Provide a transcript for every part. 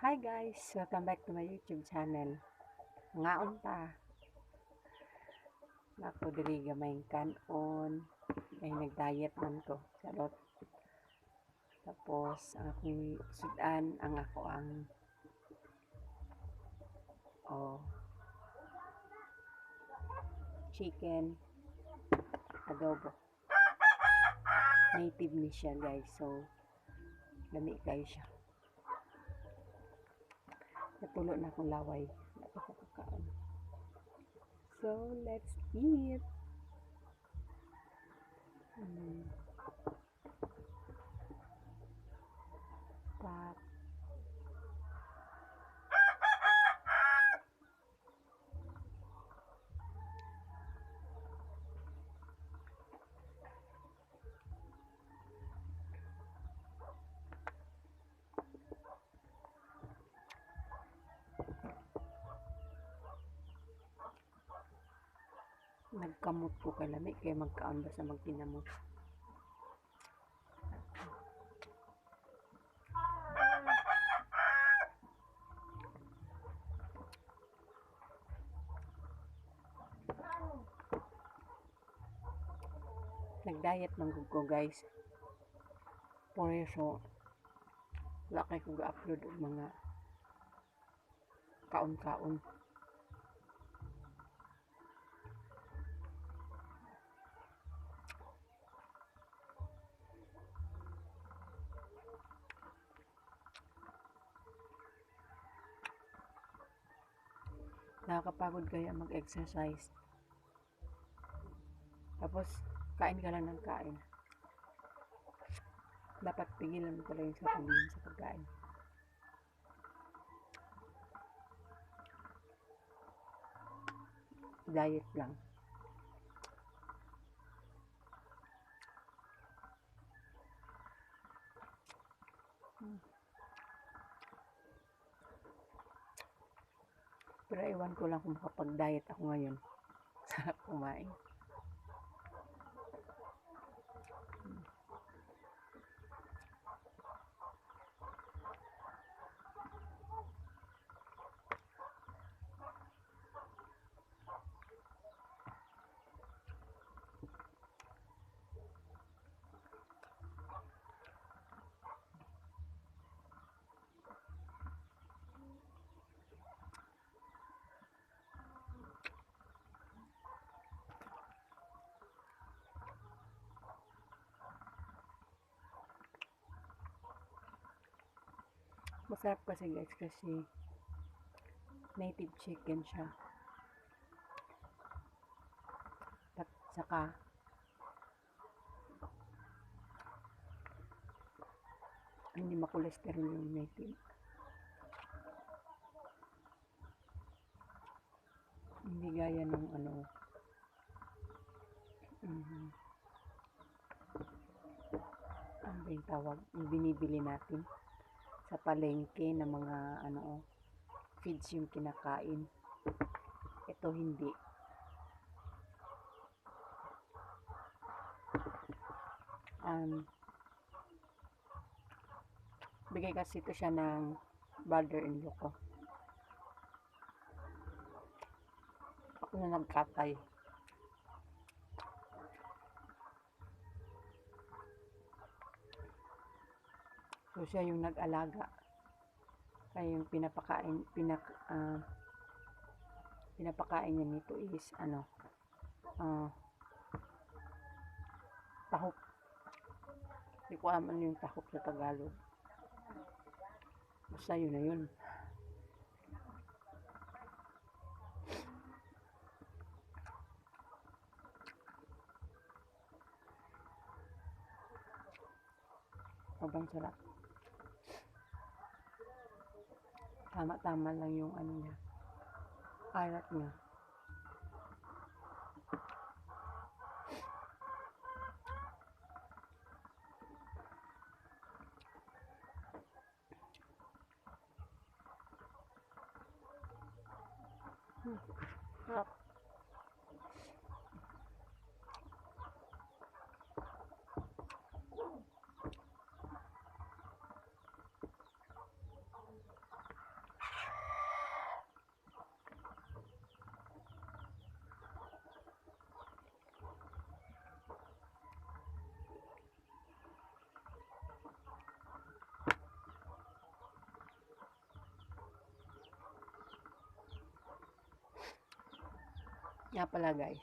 Hi guys! Welcome back to my YouTube channel. Ngaon ta. Ako diri gamay kanon. Ay nag-diet man ko. Charot. Tapos ang akong sudan ang ako ang oh, chicken adobo. Native ni siya guys. So lami kayo siya. Natulo na akong laway. Napakakaon. So let's eat. Pat. Nagkamot ko kay lami kay magkaon ba sa magtinamot. Nag-diet man ko guys. Por eso wala kay ko ga-upload og mga kaon-kaon. Nakakapagod kaya mag-exercise. Tapos, kain ka lang ng kain. Dapat pigilan mo talaga yung sarili sa pagkain. Diet lang. Pero ewan ko lang kung makapag-diet ako ngayon. Sarap kumain. Masarap kasi guys kasi native chicken siya. At saka hindi makolesterol yung native. Hindi gaya ng ano ano ba yung tawag? Yung binibili natin sa palengke na mga feeds yung kinakain. Ito hindi. Bigay kasi ito siya ng brother-in-law ko. Ako na nagkatay. So siya yung nag-alaga. Kaya yung pinapakain niya nito is tahop. Hindi ko alam ano yung tahop sa Tagalog. Basta yun na yun. Sobrang sarap. Tama-tama lang yung niya. Alat niya. Sarap. Nga pala guys,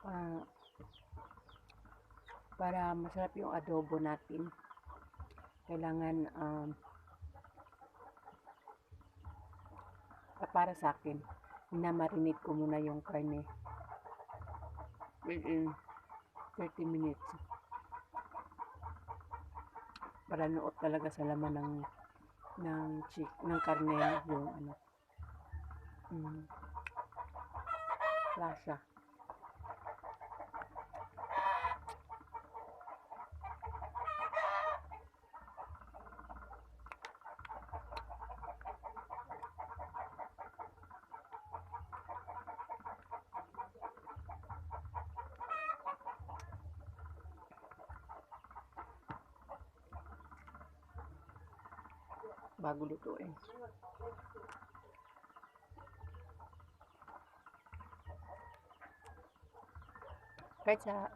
ah, para masarap yung adobo natin, kailangan para sa akin, minamarinate ko muna yung karne within 30 minutes para nuot talaga sa laman ng karne yung lasa. Bago lutuin. Kahit sa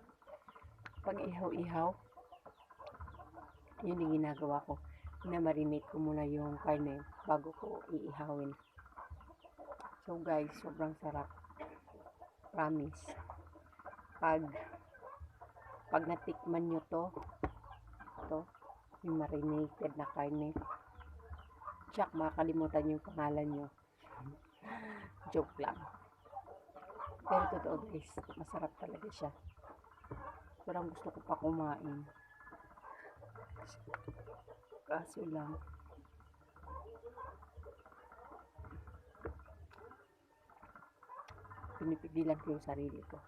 pag-ihaw-ihaw, yun yung ginagawa ko. Minamarinate ko muna yung karne bago ko iihawin. So guys, sobrang sarap. Promise. Pag natikman nyo to, yung marinated na karne, tsak, makakalimutan yung pangalan nyo. Joke lang. Pero totoo guys, masarap talaga siya. Parang gusto ko pa kumain. Kaso lang, pinipigilan ko yung sarili ko.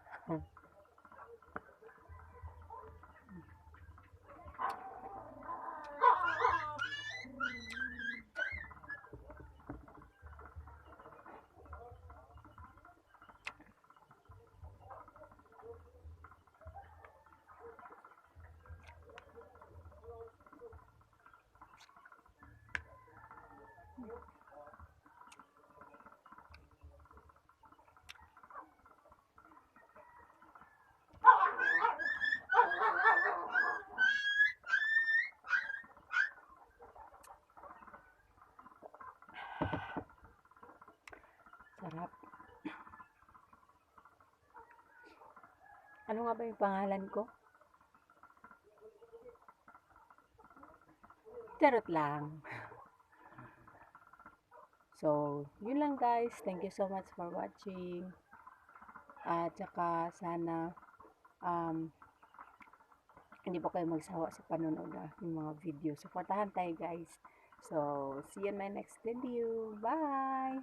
Sarap. Ano nga ba yung pangalan ko? Charot lang. So, yun lang guys. Thank you so much for watching. At saka sana hindi po kayo magsawa sa panonood ng mga video. Supportahan tayo guys. So, see you in my next video. Bye!